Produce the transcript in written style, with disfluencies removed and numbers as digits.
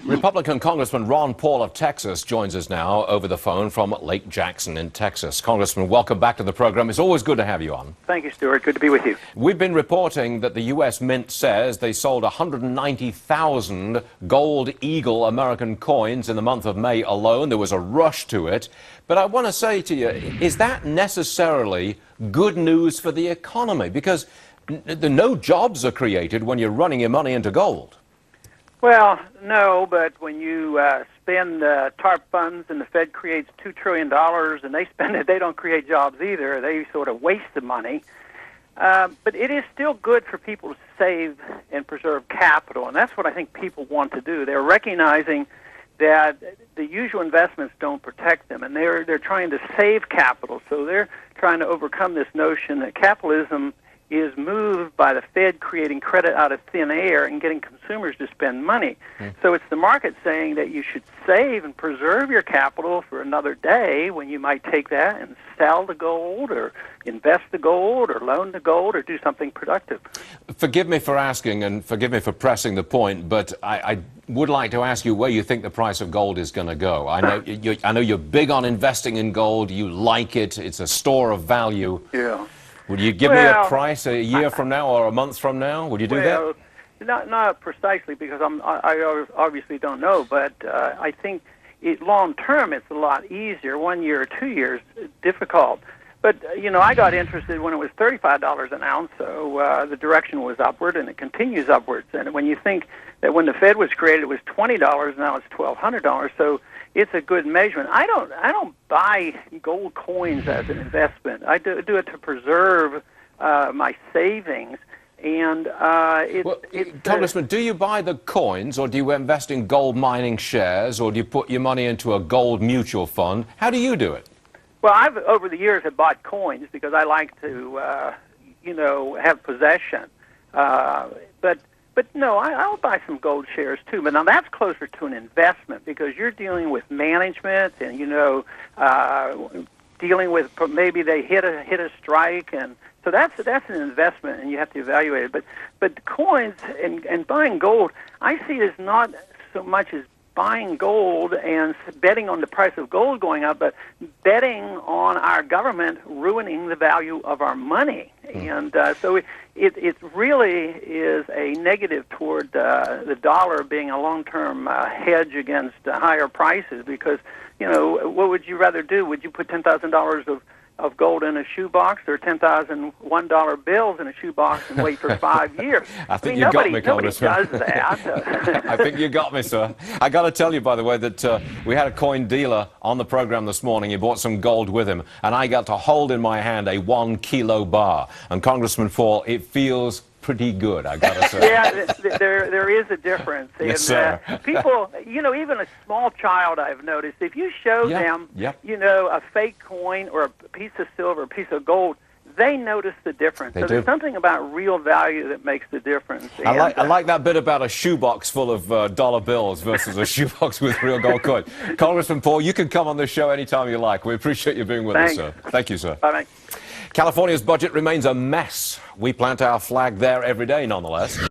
Republican Congressman Ron Paul of Texas joins us now over the phone from Lake Jackson in Texas. Congressman, welcome back to the program. It's always good to have you on. Thank you, Stuart. Good to be with you. We've been reporting that the U.S. Mint says they sold 190,000 gold eagle American coins in the month of May alone. There was a rush to it. But I want to say to you, is that necessarily good news for the economy? Because no jobs are created when you're running your money into gold. Well, no, but when you spend TARP funds and the Fed creates $2 trillion and they spend it, they don't create jobs either. They sort of waste the money. But it is still good for people to save and preserve capital, and that's what I think people want to do. They're recognizing that the usual investments don't protect them, and they're trying to save capital. So they're trying to overcome this notion that capitalism is moved by the Fed creating credit out of thin air and getting consumers to spend money. So it's the market saying that you should save and preserve your capital for another day when you might take that and sell the gold or invest the gold or loan the gold or do something productive. Forgive me for asking and forgive me for pressing the point, but I would like to ask you where you think the price of gold is going to go. I know you're big on investing in gold. You like it. It's a store of value. Yeah. Would you give me a price a year from now or a month from now? Would you do that? Not precisely, because I obviously don't know, but I think long term it's a lot easier. 1 year or 2 years, difficult. But, you know, I got interested when it was $35 an ounce, so the direction was upward, and it continues upwards. And when you think that when the Fed was created it was $20, now it's $1,200, so it's a good measurement. I don't buy gold coins as an investment. I do it to preserve my savings. And Congressman, do you buy the coins, or do you invest in gold mining shares, or do you put your money into a gold mutual fund? How do you do it? Well, I've over the years have bought coins because I like to, have possession. But no, I'll buy some gold shares too. But now that's closer to an investment because you're dealing with management and dealing with maybe they hit a strike, and so that's an investment and you have to evaluate it. But coins and buying gold, I see it as not so much as buying gold and betting on the price of gold going up, but betting on our government ruining the value of our money. And so it really is a negative toward the dollar being a long-term hedge against higher prices because, what would you rather do? Would you put $10,000 of gold in a shoebox or $10,001 bills in a shoebox and wait for 5 years? I think you got me, Congressman. Nobody does that. I think you got me, sir. I got to tell you, by the way, that we had a coin dealer on the program this morning. He bought some gold with him, and I got to hold in my hand a 1 kilo bar. And Congressman Paul, it feels pretty good, I got to say. Yeah, there is a difference. Yes, sir. People, even a small child, I've noticed, if you show them, a fake coin or a piece of silver, a piece of gold, they notice the difference. There's something about real value that makes the difference. I like that bit about a shoebox full of dollar bills versus a shoebox with real gold coin. Congressman Paul, you can come on this show anytime you like. We appreciate you being with us, sir. Thank you, sir. Bye. California's budget remains a mess. We plant our flag there every day, nonetheless.